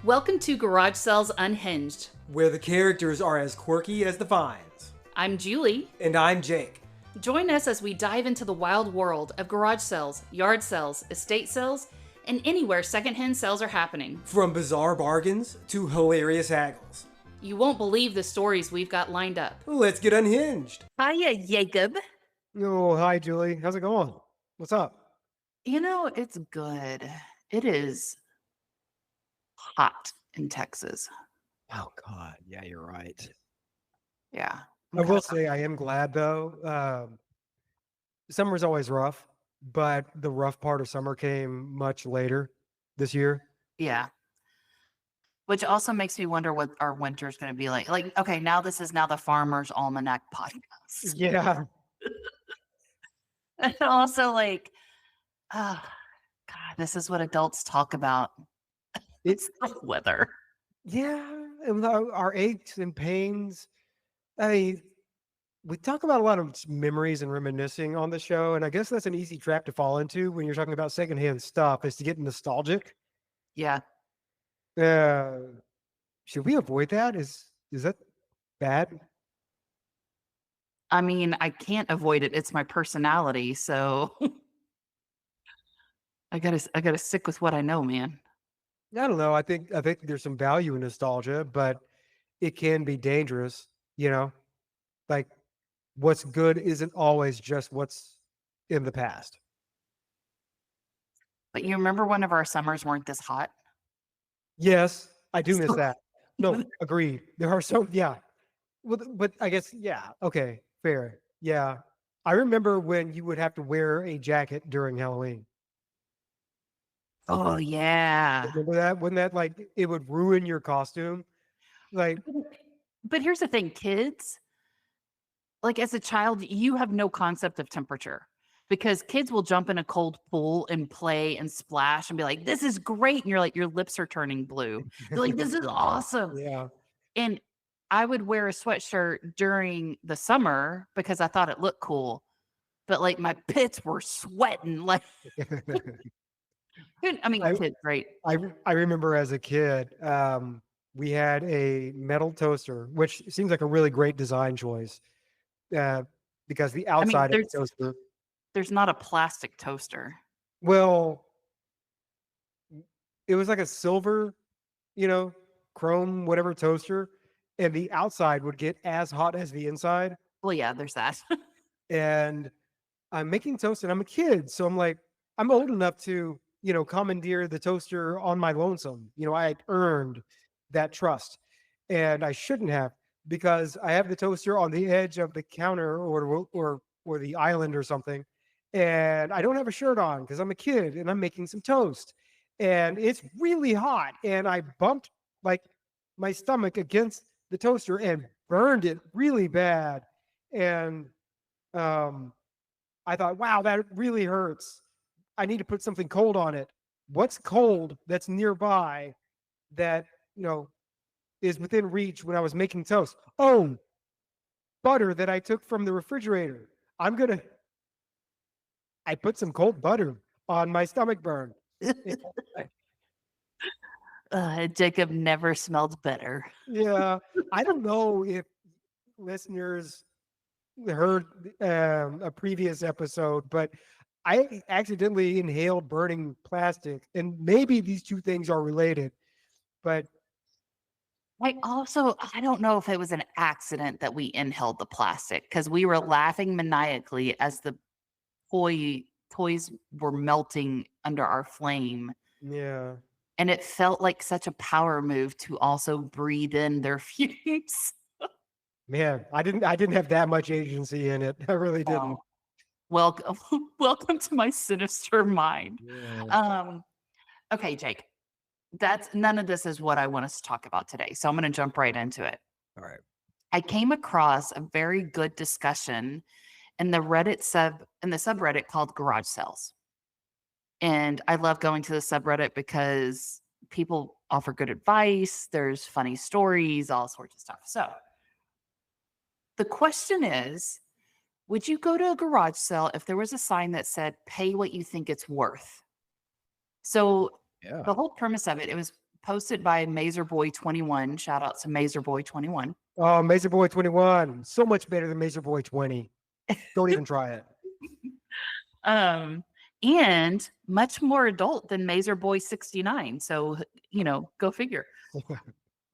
Welcome to Garage Sales Unhinged. where the characters are as quirky as the finds. I'm Julie. And I'm Jake. Join us as we dive into the wild world of garage sales, yard sales, estate sales, and anywhere secondhand sales are happening. From bizarre bargains to hilarious haggles. You won't believe the stories we've got lined up. Let's get unhinged. Hiya, Jacob. Oh, hi, Julie. How's it going? What's up? It's good. It is hot in Texas. Oh, God. Yeah, you're right. Yeah. I will say I am glad, though. Summer's always rough, but the rough part of summer came much later this year. Yeah. Which also makes me wonder what our winter's going to be like. Like, okay, now this is now the Farmer's Almanac podcast. Yeah. And also like, oh, God, this is what adults talk about. It's the weather. Yeah. And our aches and pains. I mean, we talk about a lot of memories and reminiscing on the show, and I guess that's an easy trap to fall into when you're talking about secondhand stuff, is to get nostalgic. Yeah. Should we avoid that? Is that bad? I mean, I can't avoid it. It's my personality. So I gotta stick with what I know, man. I don't know. I think there's some value in nostalgia, but it can be dangerous, Like what's good isn't always just what's in the past. But you remember one of our summers weren't this hot? Yes, I do miss that. No, agreed. There are some, yeah. Well, but I guess, yeah, okay, fair. Yeah. I remember when you would have to wear a jacket during Halloween. Oh yeah. Remember that? Wouldn't that like it would ruin your costume? Like, But here's the thing, kids, like as a child, you have no concept of temperature because kids will jump in a cold pool and play and splash and be like, this is great. And you're like, your lips are turning blue. You're like, this is awesome. yeah. And I would wear a sweatshirt during the summer because I thought it looked cool. But like my pits were sweating. Like, I mean, kids, right? I remember as a kid, we had a metal toaster, which seems like a really great design choice, because the outside of the toaster. There's not a plastic toaster. Well, it was like a silver, chrome, whatever toaster, and the outside would get as hot as the inside. Well, yeah, there's that. And I'm making toast and I'm a kid. So I'm like, I'm old enough to, commandeer the toaster on my lonesome. I had earned that trust, and I shouldn't have, because I have the toaster on the edge of the counter or the island or something. And I don't have a shirt on because I'm a kid and I'm making some toast and it's really hot. And I bumped like my stomach against the toaster and burned it really bad. And I thought, wow, that really hurts. I need to put something cold on it. What's cold that's nearby that, is within reach when I was making toast? Oh, butter that I took from the refrigerator. I put some cold butter on my stomach burn. Jacob never smelled better. Yeah. I don't know if listeners heard a previous episode, but I accidentally inhaled burning plastic, and maybe these two things are related, but I don't know if it was an accident that we inhaled the plastic because we were laughing maniacally as the toys were melting under our flame. yeah. And it felt like such a power move to also breathe in their fumes. Man, I didn't have that much agency in it. I really didn't. Welcome to my sinister mind. Yeah. Okay, Jake. None of this is what I want us to talk about today. So I'm going to jump right into it. All right. I came across a very good discussion in the subreddit called Garage Sales. And I love going to the subreddit because people offer good advice. There's funny stories, all sorts of stuff. So the question is, would you go to a garage sale if there was a sign that said, pay what you think it's worth? So Yeah. the whole premise of it was posted by Mazerboy21. Shout out to Mazerboy21. Oh, Mazer Boy 21. So much better than Mazer Boy 20. Don't even try it. Um, and much more adult than Mazerboy69. So, go figure.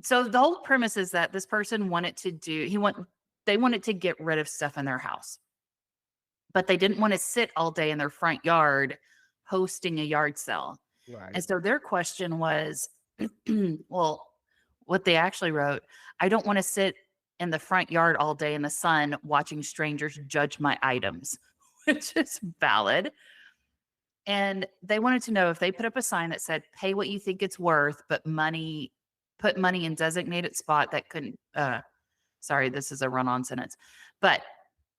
So the whole premise is that this person wanted to they wanted to get rid of stuff in their house, but they didn't want to sit all day in their front yard hosting a yard sale. Right. And so their question was, well, what they actually wrote, I don't want to sit in the front yard all day in the sun watching strangers judge my items, which is valid. And they wanted to know if they put up a sign that said, pay what you think it's worth, but put money in designated spot that couldn't, sorry, this is a run on sentence, but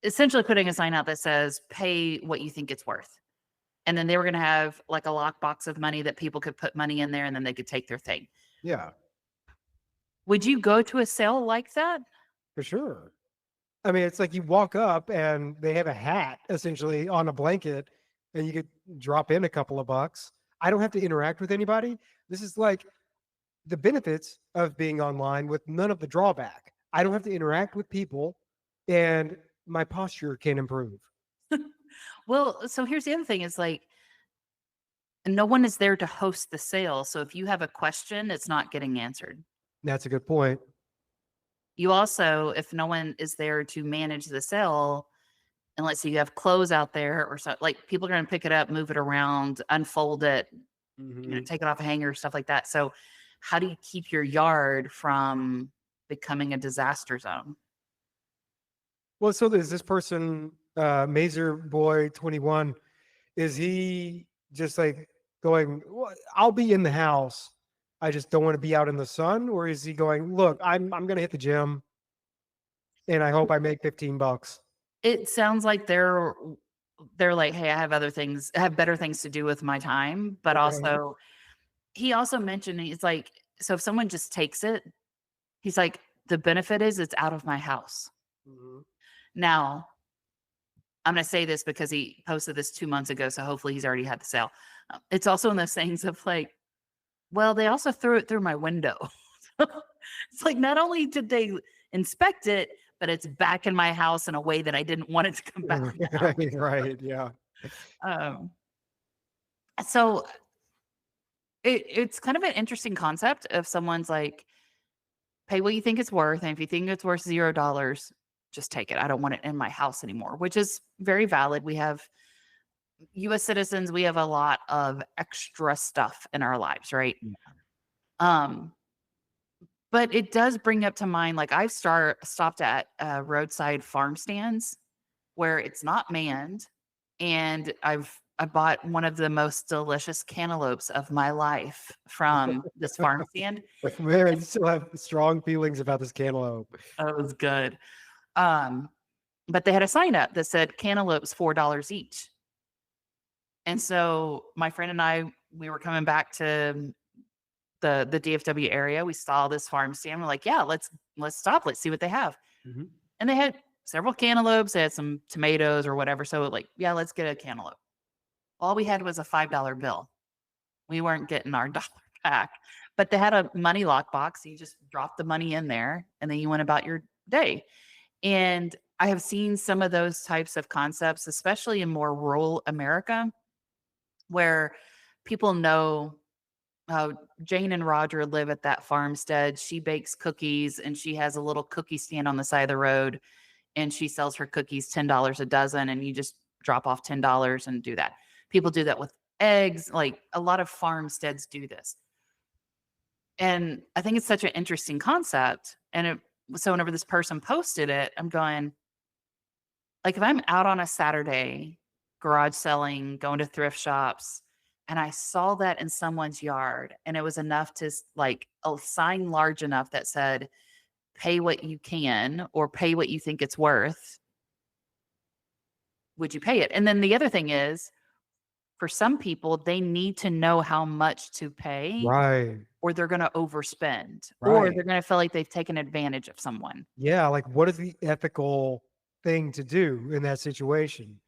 essentially putting a sign out that says, pay what you think it's worth. And then they were going to have like a lockbox of money that people could put money in there and then they could take their thing. Yeah, Would you go to a sale like that? for sure. I mean, it's like you walk up and they have a hat essentially on a blanket and you could drop in a couple of bucks. I don't have to interact with anybody. This is like the benefits of being online with none of the drawback. I don't have to interact with people and my posture can improve. Well, so here's the other thing is like, no one is there to host the sale. So if you have a question, it's not getting answered. That's a good point. You also, if no one is there to manage the sale, and let's say you have clothes out there or so, like people are going to pick it up, move it around, unfold it, Mhm. take it off a hanger, stuff like that. So, how do you keep your yard from becoming a disaster zone? Well, so is this person, Mazer Boy 21, is he just like going, "Well, I'll be in the house. I just don't want to be out in the sun," or is he going, "Look, I'm gonna hit the gym and I hope I make 15 bucks." It sounds like they're like, hey, I have better things to do with my time. But Okay. also, he also mentioned he's like, so if someone just takes it, he's like, the benefit is it's out of my house. Mhm. Now, I'm going to say this because he posted this 2 months ago, so hopefully he's already had the sale. It's also in those things of like, well, they also threw it through my window. It's like not only did they inspect it, but it's back in my house in a way that I didn't want it to come back in the house. Right, right, yeah. Um, so it's kind of an interesting concept if someone's like, pay what you think it's worth, and if you think it's worth $0, just take it. I don't want it in my house anymore, which is very valid. We have US citizens, we have a lot of extra stuff in our lives, right? Yeah. Um, but it does bring up to mind, like I've stopped at roadside farm stands where it's not manned, and I bought one of the most delicious cantaloupes of my life from this farm stand. Man, you still have strong feelings about this cantaloupe. It was good. Um, but they had a sign up that said cantaloupes $4 each. And so my friend and I, we were coming back to the DFW area. We saw this farm stand. We're like, yeah, let's stop. Let's see what they have. Mhm. And they had several cantaloupes. They had some tomatoes or whatever. So like, yeah, let's get a cantaloupe. All we had was a $5 bill. We weren't getting our dollar back, but they had a money lock box. You just dropped the money in there and then you went about your day. And I have seen some of those types of concepts, especially in more rural America, where people know Jane and Roger live at that farmstead. She bakes cookies and she has a little cookie stand on the side of the road and she sells her cookies $10 a dozen and you just drop off $10 and do that. People do that with eggs. Like a lot of farmsteads do this. And I think it's such an interesting concept. So whenever this person posted it, I'm going, like, if I'm out on a Saturday, garage selling, going to thrift shops, and I saw that in someone's yard, and it was enough to like a sign large enough that said, pay what you can or pay what you think it's worth, would you pay it? And then the other thing is, for some people, they need to know how much to pay Right, or they're going to overspend or right. they're going to feel like they've taken advantage of someone. Yeah, like what is the ethical thing to do in that situation?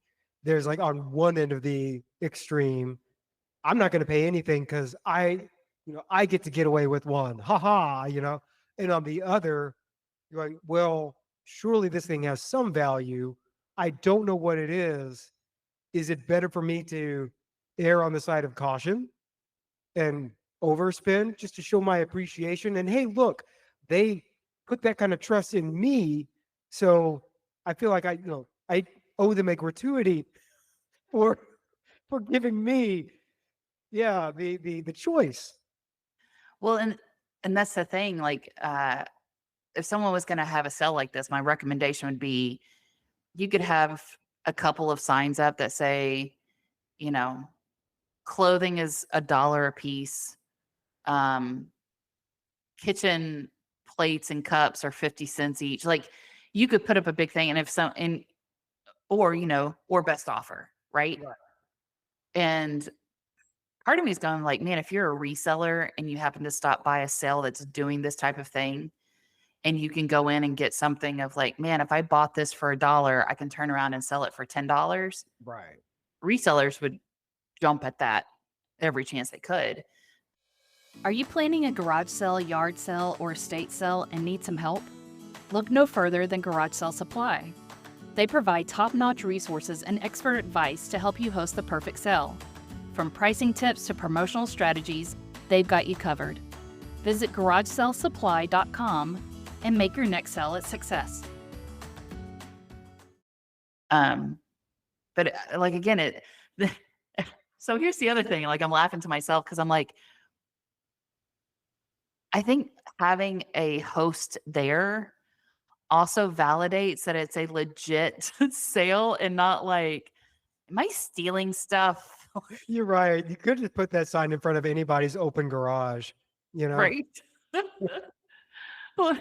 There's like on one end of the extreme, I'm not going to pay anything because I I get to get away with one. Ha ha, And on the other, you're like, well, surely this thing has some value. I don't know what it is. Is it better for me to err on the side of caution and overspend just to show my appreciation? And hey, look, they put that kind of trust in me. So I feel like I owe them a gratuity for giving me, yeah, the choice. Well, and that's the thing, like, if someone was gonna have a sale like this, my recommendation would be you could have a couple of signs up that say, you know, clothing is $1 a piece, um, kitchen plates and cups are 50 cents each. Like, you could put up a big thing, and if some and or, or best offer, right? Right. And part of me is going like, man, if you're a reseller and you happen to stop by a sale that's doing this type of thing, and you can go in and get something of like, man, if I bought this for $1, I can turn around and sell it for $10. Right. Resellers would jump at that every chance they could. Are you planning a garage sale, yard sale, or estate sale and need some help? Look no further than Garage Sale Supply. They provide top notch resources and expert advice to help you host the perfect sale. From pricing tips to promotional strategies, they've got you covered. Visit GarageSaleSupply.com and make your next sale a success. But like again, so here's the other thing. Like I'm laughing to myself because I'm like, I think having a host there also validates that it's a legit sale and not like, am I stealing stuff? You're right. You could just put that sign in front of anybody's open garage, you know? Right. Well,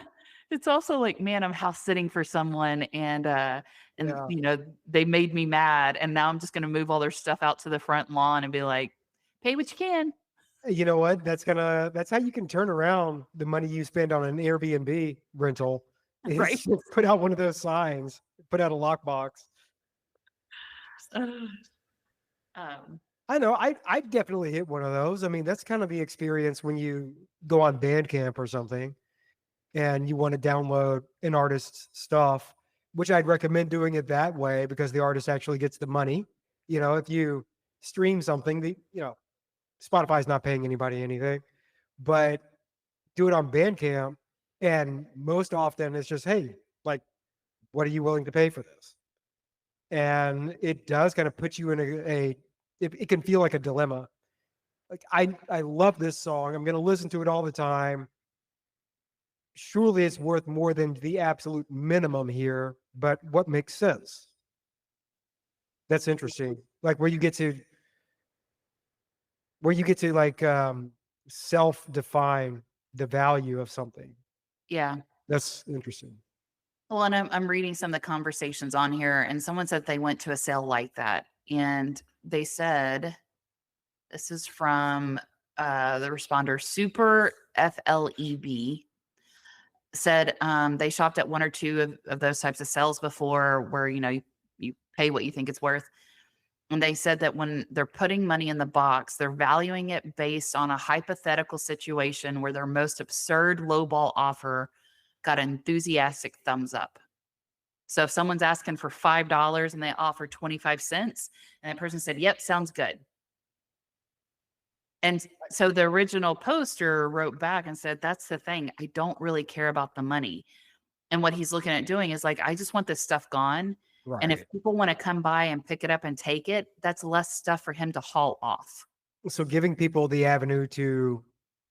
it's also like, man, I'm house sitting for someone and Yeah. they made me mad and now I'm just gonna move all their stuff out to the front lawn and be like, pay what you can. You know what? That's how you can turn around the money you spend on an Airbnb rental is Right. just put out one of those signs, put out a lockbox. um, I know I definitely hit one of those. I mean, that's kind of the experience when you go on Bandcamp or something and you want to download an artist's stuff, which I'd recommend doing it that way because the artist actually gets the money. If you stream something, Spotify's not paying anybody anything, but do it on Bandcamp. And most often it's just, hey, like, what are you willing to pay for this? And it does kind of put you in it can feel like a dilemma. Like, I love this song. I'm going to listen to it all the time. Surely it's worth more than the absolute minimum here, but what makes sense? That's interesting. Like where you get to like self-define the value of something. yeah. That's interesting. Well, and I'm reading some of the conversations on here, and someone said they went to a sale like that, and they said, this is from the responder, Super FLEB, said they shopped at one or two of those types of sales before where, you pay what you think it's worth. And they said that when they're putting money in the box, they're valuing it based on a hypothetical situation where their most absurd lowball offer got an enthusiastic thumbs up. So if someone's asking for $5 and they offer 25 cents, and that person said, yep, sounds good. And so the original poster wrote back and said, that's the thing. I don't really care about the money. And what he's looking at doing is like, I just want this stuff gone. And if Right. people want to come by and pick it up and take it, that's less stuff for him to haul off. So giving people the avenue to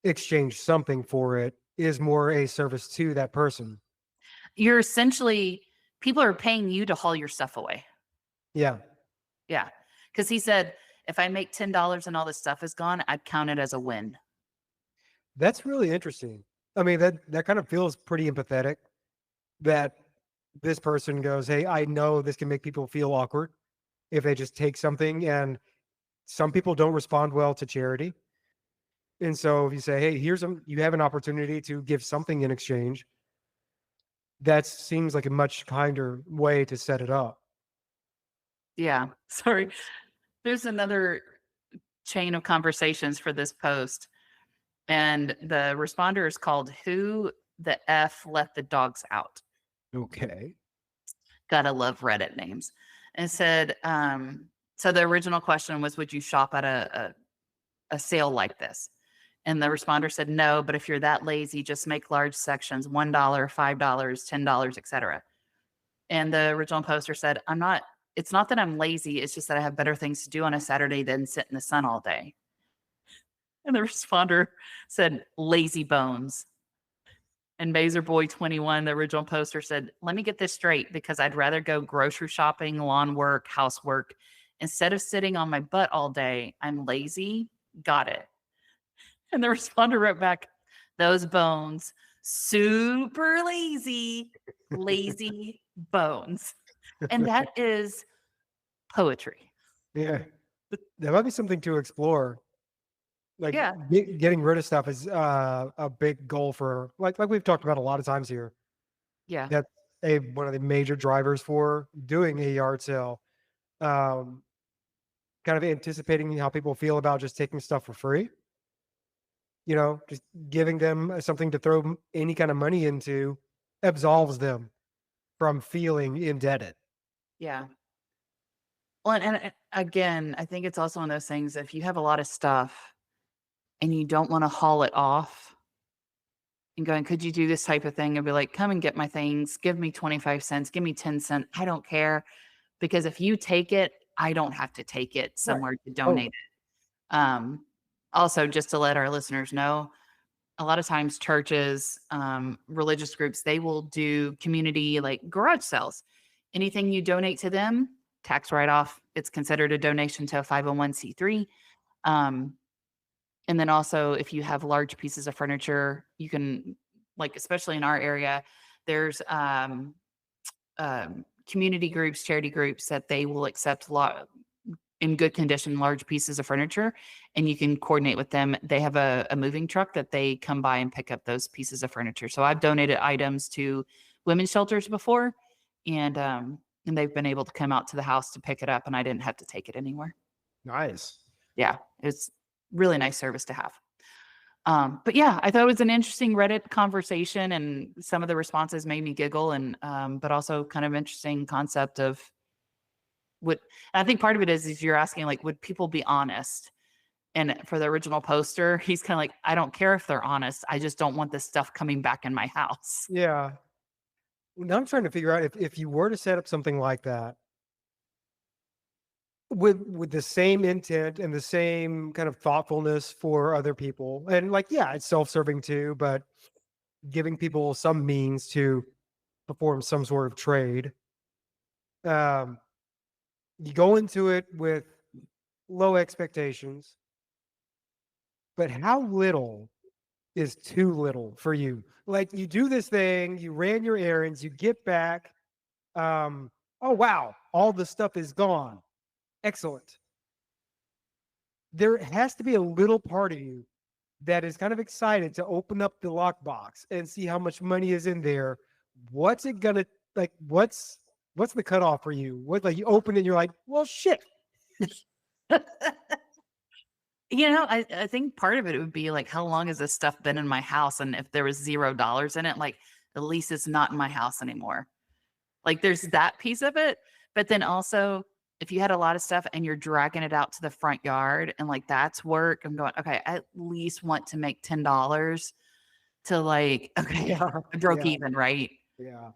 exchange something for it is more a service to that person. You're essentially, people are paying you to haul your stuff away. Yeah. Yeah. Because he said, if I make $10 and all this stuff is gone, I'd count it as a win. That's really interesting. I mean, that kind of feels pretty empathetic that this person goes, "Hey, I know this can make people feel awkward if they just take something." And some people don't respond well to charity. And so if you say, "Hey, you have an opportunity to give something in exchange," that seems like a much kinder way to set it up. Yeah. Sorry. There's another chain of conversations for this post. And the responder is called Who the F Let the Dogs Out? Okay. Gotta love Reddit names. And it said, so the original question was, would you shop at a sale like this? And the responder said, no, but if you're that lazy, just make large sections, $1, $5, $10, etc. And the original poster said, it's not that I'm lazy, it's just that I have better things to do on a Saturday than sit in the sun all day. And the responder said, lazy bones. And Mazer Boy 21, the original poster, said, let me get this straight because I'd rather go grocery shopping, lawn work, housework. Instead of sitting on my butt all day, I'm lazy. Got it. And the responder wrote back, those bones, super lazy, lazy bones. And that is poetry. Yeah. That might be something to explore. Like Yeah. getting rid of stuff is a big goal for like we've talked about a lot of times here. Yeah. That's one of the major drivers for doing a yard sale. Kind of anticipating how people feel about just taking stuff for free. Just giving them something to throw any kind of money into absolves them from feeling indebted. Yeah. Well, and again, I think it's also one of those things, if you have a lot of stuff and you don't want to haul it off and going, could you do this type of thing? And be like, come and get my things. Give me 25 cents. Give me 10 cents. I don't care. Because if you take it, I don't have to take it somewhere to donate it. Also, just to let our listeners know, a lot of times churches, religious groups, they will do community like garage sales. Anything you donate to them, tax write-off, it's considered a donation to a 501c3. And then also if you have large pieces of furniture, you can, like, especially in our area, there's community groups, charity groups that they will accept in good condition, large pieces of furniture, and you can coordinate with them. They have a moving truck that they come by and pick up those pieces of furniture. So I've donated items to women's shelters before, and they've been able to come out to the house to pick it up, and I didn't have to take it anywhere. Nice. Yeah, it's really nice service to have. But yeah, I thought it was an interesting Reddit conversation, and some of the responses made me giggle, and but also kind of interesting concept of and I think part of it is you're asking, like, would people be honest? And for the original poster, he's kind of like, I don't care if they're honest. I just don't want this stuff coming back in my house. Yeah. Now I'm trying to figure out if you were to set up something like that with the same intent and the same kind of thoughtfulness for other people, and like, yeah, it's self-serving too, but giving people some means to perform some sort of trade. You go into it with low expectations, but how little is too little for you? Like, you do this thing, you ran your errands, you get back, oh wow, all the stuff is gone. Excellent. There has to be a little part of you that is kind of excited to open up the lockbox and see how much money is in there. What's it gonna, like? What's the cutoff for you? What, like, you open it and you're like, well, shit. I think part of it would be like, how long has this stuff been in my house? And if there was $0 in it, like, at least it's not in my house anymore. Like, there's that piece of it. But then also, if you had a lot of stuff and you're dragging it out to the front yard and like that's work, I'm going, okay, I at least want to make $10 to, like, okay, Yeah, I broke yeah. even, right? Yeah.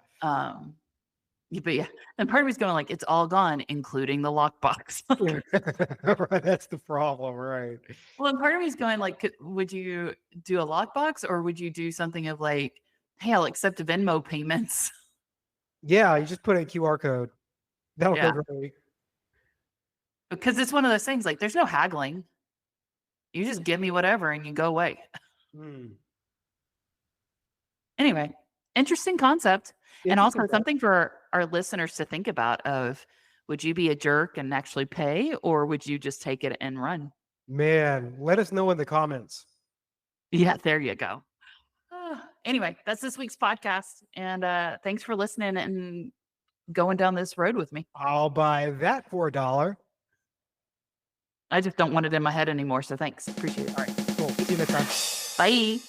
But yeah, and part of me's going like, it's all gone, including the lockbox. Right, that's the problem, right? Well, and part of me's going like, would you do a lockbox or would you do something of like, hey, I'll accept Venmo payments? Yeah, you just put in a QR code. That'll Yeah. go great. Because it's one of those things, like, there's no haggling. You just give me whatever and you go away. Hmm. Anyway, interesting concept. And Interesting also thought. something for our listeners to think about of, would you be a jerk and actually pay, or would you just take it and run? Man, let us know in the comments. Yeah, there you go. Anyway, that's this week's podcast. And thanks for listening and going down this road with me. I'll buy that for $1. I just don't want it in my head anymore. So thanks. Appreciate it. All right, cool. See you next time. Bye. Bye.